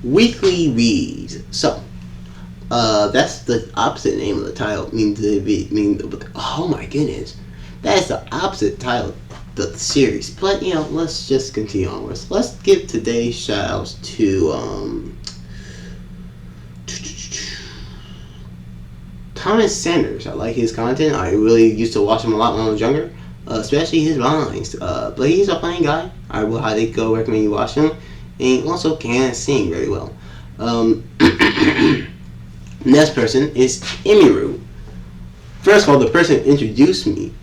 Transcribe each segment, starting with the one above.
weekly reads. So, that's the opposite name of the title. Oh my goodness, that's the opposite title of the series. But let's just continue onwards. Let's give today's shout outs to Thomas Sanders. I like his content. I really used to watch him a lot when I was younger, especially his vines. But he's a funny guy. I will highly go recommend you watch him. And he also can sing very well. Next person is Emiru. First of all, the person introduced me,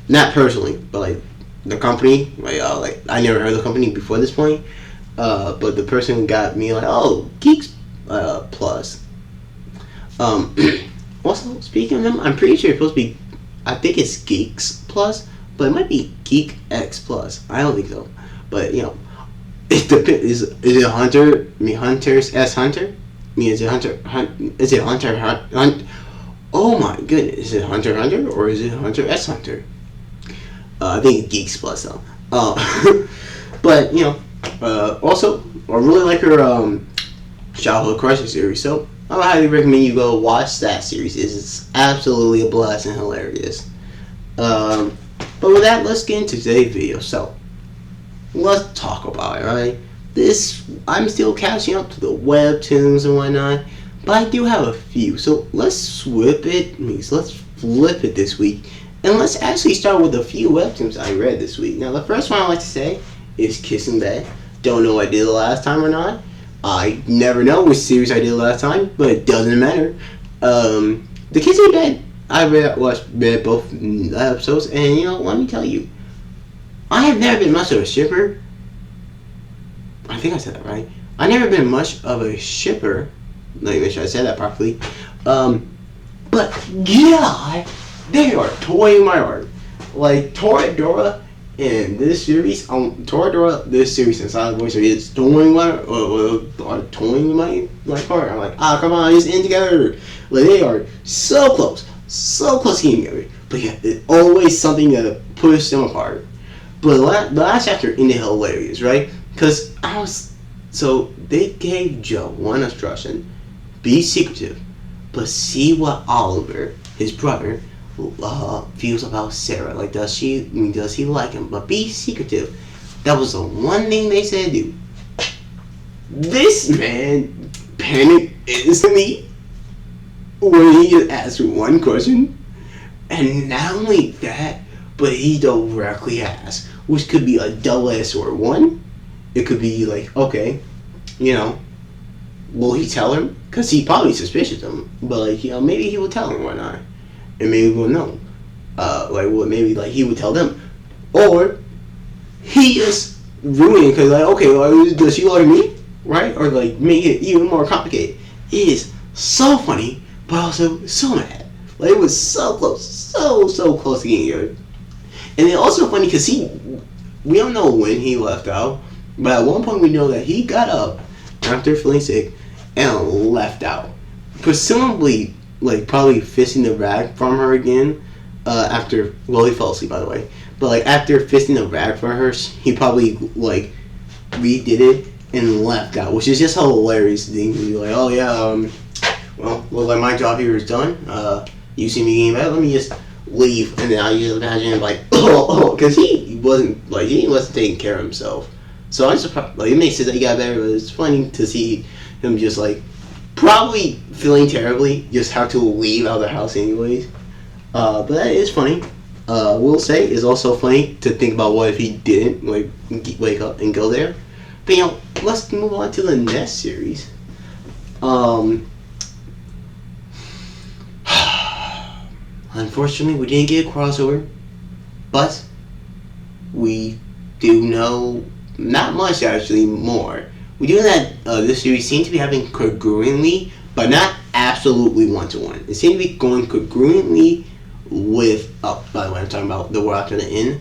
not personally, but like the company. Like I never heard of the company before this point. But the person got me like, oh, Geeks Plus. Also, speaking of them, I'm pretty sure it's supposed to be, I think it's Geeks Plus, but it might be Geek X Plus. I don't think so. But, it depends. Is it Hunter? Hunter's S Hunter? Is it Hunter? Is it Hunter Hunt? Oh my goodness. Is it Hunter Hunter or is it Hunter S Hunter? I think it's Geeks Plus though. But, also, I really like her Childhood Crisis series, so I would highly recommend you go watch that series. It's absolutely a blast and hilarious. But with that, let's get into today's video. So, let's talk about it, right? I'm still catching up to the webtoons and whatnot, but I do have a few. So let's flip it this week, and let's actually start with a few webtoons I read this week. Now, the first one I like to say is Kiss in Bed. Don't know what I did the last time or not. I never know which series I did last time, but it doesn't matter. The Kiss in Bed, I read both episodes, and let me tell you, I have never been much of a shipper. I think I said that right. I've never been much of a shipper. Let me make sure I said that properly. But yeah, they are toying my heart. Like Toradora in this series, this series inside the voice is toying my heart. I'm like, come on, just in together. Like they are so close to getting together. But yeah, there's always something to push them apart. But the last chapter ended hilarious, right? Because they gave Joe one instruction: be secretive, but see what Oliver, his brother, feels about Sarah. Like, does he like him? But be secretive. That was the one thing they said to do. This man panicked instantly when he asked one question, and not only that, but he directly asked, which could be a double-edged sword. One, it could be like, okay, will he tell him? Because he probably suspicious of him. But, maybe he will tell him or not. And maybe we'll know. Maybe he would tell them. Or, he is ruining because, does she like me? Right? Or, make it even more complicated. It is so funny, but also so mad. It was so close. So close to getting together. And it's also funny because we don't know when he left out, but at one point we know that he got up after feeling sick and left out. Presumably, probably fisting the rag from her again after, he fell asleep by the way, but after fisting the rag from her, he probably redid it and left out, which is just a hilarious thing to be like, oh yeah, my job here is done. You see me getting back, let me just leave. And then I just imagine because he wasn't taking care of himself. So I'm surprised. It makes sense that he got better, but it's funny to see him just probably feeling terribly, just have to leave out of the house anyways. But that is funny. We'll say it's also funny to think about what if he didn't wake up and go there. But let's move on to the next series. Unfortunately, we didn't get a crossover, but we do know not much actually more. We do know that this series seems to be happening congruently, but not absolutely one-to-one. It seems to be going congruently with, by the way, I'm talking about the world after the end.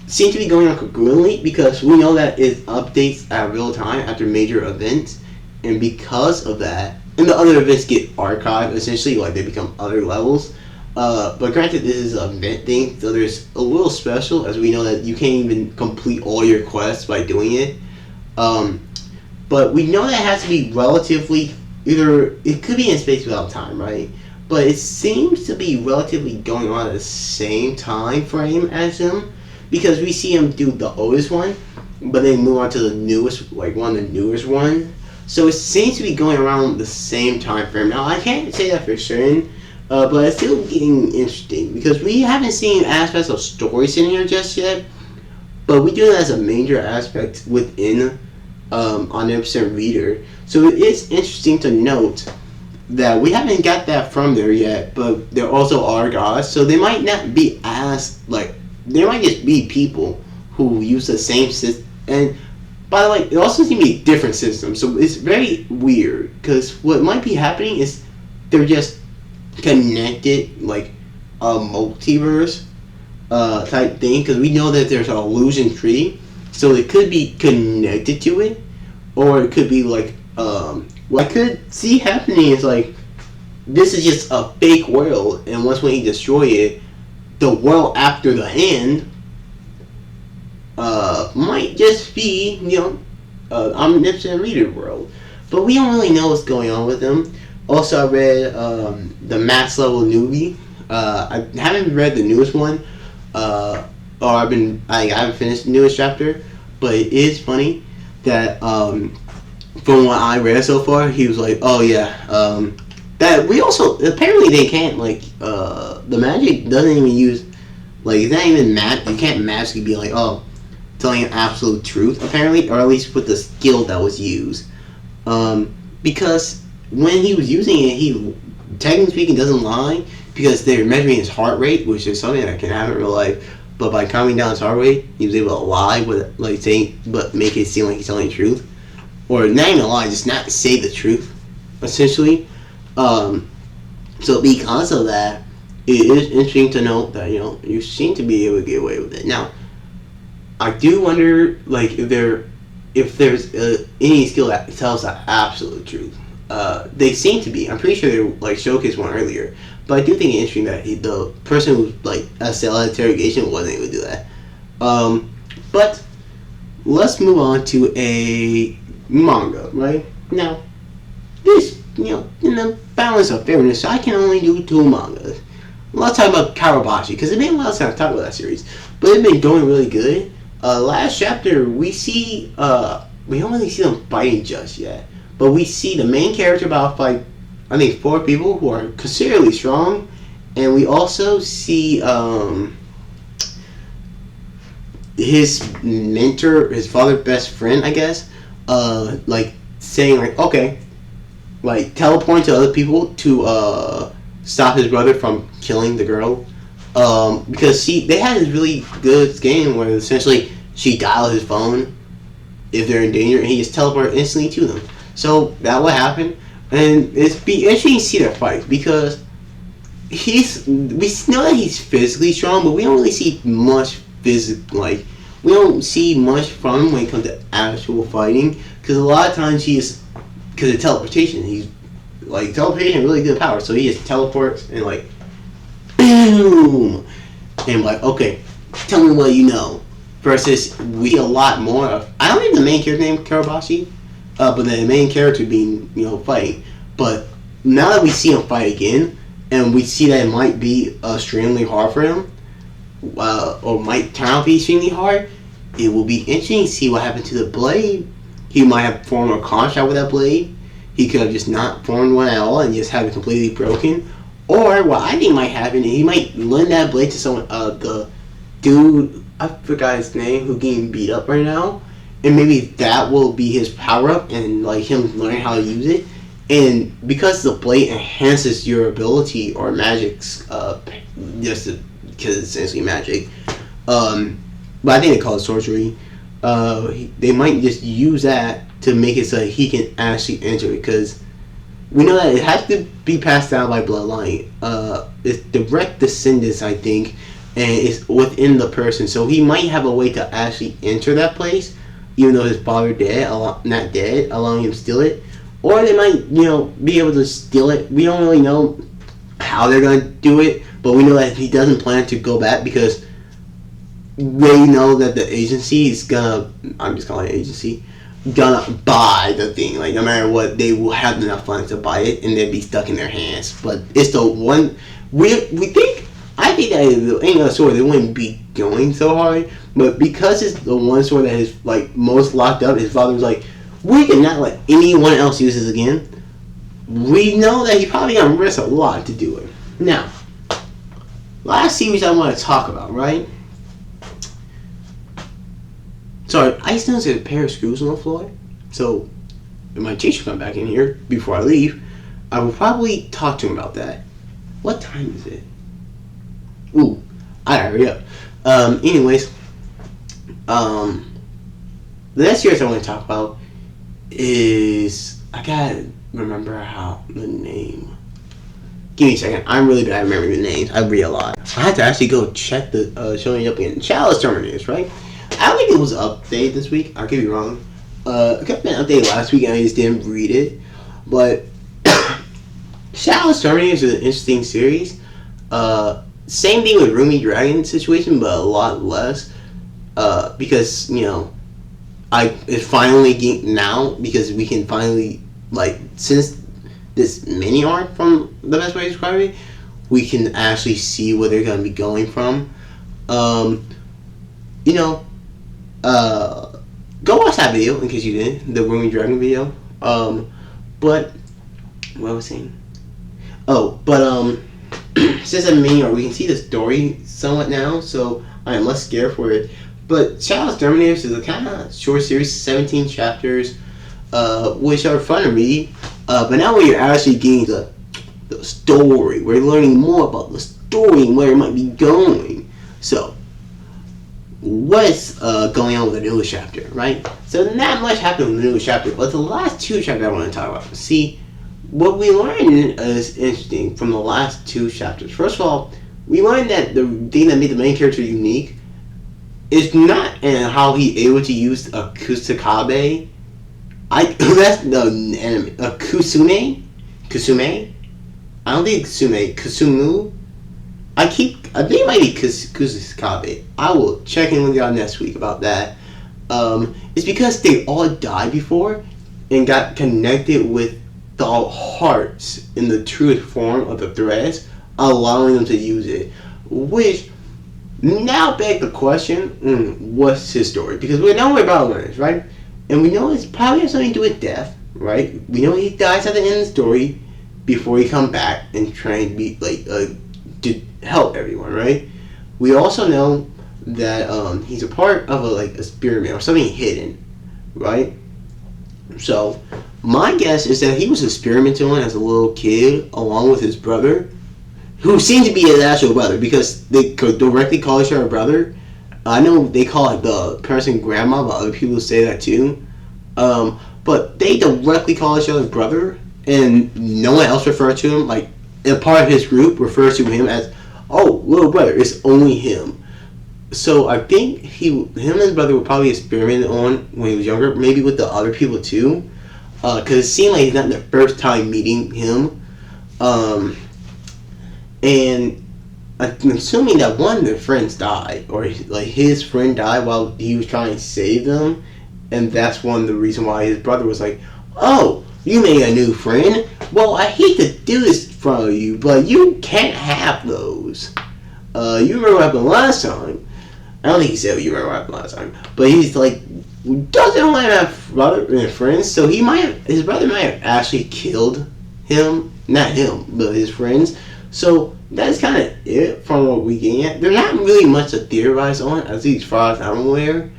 Seems to be going on congruently because we know that it updates at real time after major events, and because of that, and the other events get archived, essentially, they become other levels. But granted, this is an event thing, so there's a little special, as we know that you can't even complete all your quests by doing it. but we know that it has to be relatively either it could be in space without time, right? But it seems to be relatively going on at the same time frame as him because we see him do the oldest one, but then move on to the newest, like one of the newest one. So it seems to be going around the same time frame. Now I can't say that for certain, but it's still getting interesting because we haven't seen aspects of stories in here just yet. But we do that as a major aspect within Omnipotent Reader. So it is interesting to note that we haven't got that from there yet, but there also are gods, so they might not be as, like, they might just be people who use the same system. And by the way, it also seems to be a different system, so it's very weird, because what might be happening is they're just connected, like a multiverse type thing, because we know that there's an illusion tree, so it could be connected to it, or it could be like what I could see happening is like this is just a fake world, and once when he destroy it, the world after the end might just be Omnipotent Reader world, but we don't really know what's going on with them. Also, I read the Max Level Newbie. I haven't read the newest one, or I haven't finished the newest chapter, but it is funny that from what I read so far, he was like, oh yeah, that we also, apparently they can't, like, the magic doesn't even use, like, it's not even you can't magically be like, oh, telling an absolute truth, apparently, or at least with the skill that was used. Because when he was using it, he, technically speaking, doesn't lie, because they're measuring his heart rate, which is something that can happen in real life, but by calming down his heart rate, he was able to lie, with, like, saying, but make it seem like he's telling the truth. Or not even lie, just not say the truth, essentially. So because of that, it is interesting to note that, you seem to be able to get away with it. Now, I do wonder, like, if there's any skill that tells the absolute truth. They seem to be. I'm pretty sure they, like, showcased one earlier. But I do think it's interesting that the person who, like, a cell interrogation wasn't able to do that. But let's move on to a manga, right? Now, this, in the balance of fairness, I can only do 2 mangas. Let's talk about Karabashi, because it's been a while since I've talked about that series. But it's been going really good. Last chapter, we see, we don't really see them fighting just yet. But we see the main character about to fight, I think, 4 people who are considerably strong. And we also see, his mentor, his father's best friend, I guess, like, saying, like, okay, like, teleporting to other people to, stop his brother from killing the girl. Because they had this really good game where essentially she dialed his phone if they're in danger, and he just teleported instantly to them. So that would happen, and it's be interesting to see their fight, because we know that he's physically strong, but we don't really see much we don't see much from him when it comes to actual fighting, because a lot of times because of teleportation, he's like, teleportation really good power, so he just teleports and, like, boom, and, like, okay, tell me what you know. Versus we see a lot more of, I don't think the main character named Karabashi, but the main character being, fighting. But now that we see him fight again, and we see that it might be extremely hard for him, or might turn out to be extremely hard, it will be interesting to see what happened to the blade. He might have formed a contract with that blade. He could have just not formed one at all and just have it completely broken. Or what I think might happen, he might lend that blade to someone, the dude, I forgot his name, who getting beat up right now. And maybe that will be his power up, and, like, him learning how to use it. And because the blade enhances your ability or magic's, just because it's essentially magic. But I think they call it sorcery. They might just use that to make it so that he can actually enter it, because we know that it has to be passed down by bloodline. It's direct descendants, I think, and it's within the person. So he might have a way to actually enter that place, even though his father not dead, allowing him to steal it. Or they might, be able to steal it. We don't really know how they're going to do it, but we know that he doesn't plan to go back, because they know that the agency is gonna, I'm just calling it agency, gonna buy the thing. Like no matter what, they will have enough funds to buy it, and they'll be stuck in their hands. But it's the one we think. I think that if any other sword, they wouldn't be going so hard. But because it's the one sword that is like most locked up, his father was like, we cannot let anyone else use this again. We know that he probably gonna risk a lot to do it. Now, last series I want to talk about, right? Sorry, I just noticed there's a pair of screws on the floor. So, if my teacher come back in here before I leave, I will probably talk to him about that. What time is it? Ooh, I gotta hurry up. Anyways, the next series I want to talk about is, I gotta remember how the name. Give me a second. I'm really bad at remembering the names. I read a lot. I had to actually go check the showing up again. Chalice Terminators, right? I don't think it was updated this week. I could be wrong. It could have been updated last week and I just didn't read it. But Chalice Terminators is an interesting series. Same thing with Rumi Dragon situation, but a lot less. Because, you know, it's finally getting now because we can finally, like, since this mini arc from the best way to describe it, we can actually see where they're going to be going from. You know, go watch that video in case you didn't, the Rumi Dragon video. But what was I saying? Since a mini arc, we can see the story somewhat now, so I am less scared for it. But Chalice Terminators is a kind of short series, 17 chapters, which are fun to read. But now we're actually getting the story. We're learning more about the story and where it might be going. So, what's going on with the newest chapter, right? So not much happened in the newest chapter, but the last two chapters I want to talk about. See, what we learned is interesting from the last two chapters. First of all, we learned that the thing that made the main character unique is not in how he able to use a Kusakabe. That's the enemy. Kusume? I don't think Kusume. Kusumu? I think it might be Kusakabe. I will check in with y'all next week about that. It's because they all died before and got connected with the hearts in the truest form of the threads, allowing them to use it. Which now begs the question, what's his story? Because we know where Battle learns, right? And we know it's probably has something to do with death, right? We know he dies at the end of the story before he come back and try and be like to help everyone, right? We also know that he's a part of a experiment or something hidden, right? So my guess is that he was experimenting on as a little kid along with his brother, who seemed to be his actual brother because they could directly call each other brother. I know they call it the person grandma, but other people say that too. But they directly call each other brother, and no one else refers to him. Like, a part of his group refers to him as, oh, little brother. It's only him. So I think him and his brother were probably experimenting on when he was younger, maybe with the other people too, because it seemed like it's not their first time meeting him. And I'm assuming that one of their friends died, or like his friend died while he was trying to save them, and that's one of the reason why his brother was like, "Oh, you made a new friend. Well, I hate to do this for you, but you can't have those. You remember what happened last time." I don't think he said you remember what happened last time, but he's like doesn't want to have brother and friends, so his brother might have actually killed him, not him, but his friends. So that's kind of it from what we get at. There's not really much to theorize on, at least as far as I'm aware.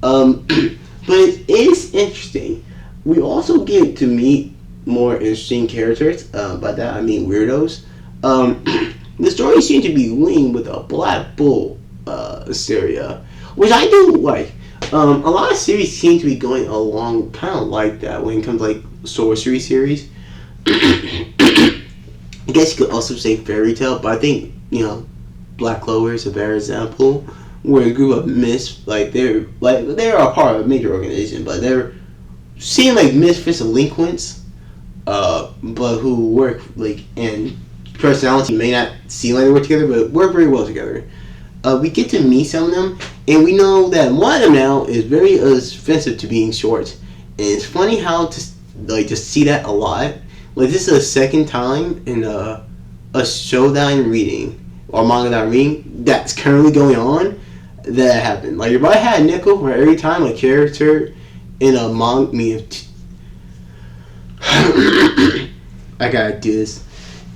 But it is interesting. We also get to meet more interesting characters. By that I mean weirdos. The story seems to be linked with a Black Bull Syria, which I do like. A lot of series seem to be going along kind of like that when it comes to like sorcery series. I guess you could also say fairy tale, but I think, Black Clover is a better example, where a group of myths, they're a part of a major organization, but they're seem like misfits and delinquents, but who work and personality may not seem like they work together, but work very well together. We get to meet some of them, and we know that one of them now is very offensive to being short, And it's funny how to see that a lot. Like this is the second time in a show that I'm reading or manga that I'm reading that's currently going on that happened. Like if I had a nickel for every time a character in a manga, I gotta do this.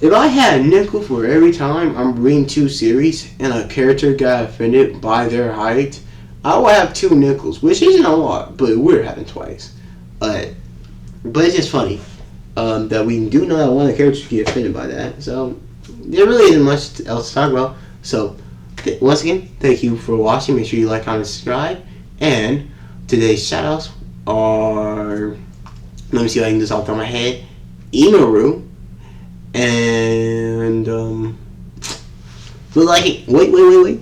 If I had a nickel for every time I'm reading two series and a character got offended by their height, I would have two nickels, which isn't a lot, but it would happen twice. But it's just funny that we do know that one of the characters get offended by that. So there really isn't much else to talk about. So once again, thank you for watching. Make sure you like, comment, subscribe. And today's shoutouts are, let me see if I can do this off the top of my head, Imaru and wait.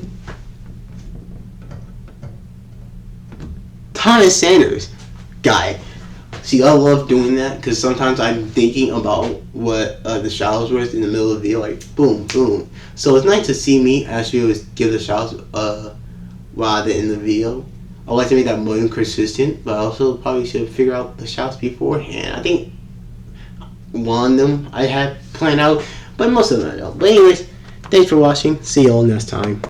Thomas Sanders guy. See, I love doing that because sometimes I'm thinking about what the shoutouts were in the middle of the video, like boom, boom. So it's nice to see me actually always give the shoutouts rather in the video. I like to make that more consistent, but I also probably should figure out the shoutouts beforehand. I think one of them I had planned out, but most of them I don't. But anyways, thanks for watching. See you all next time.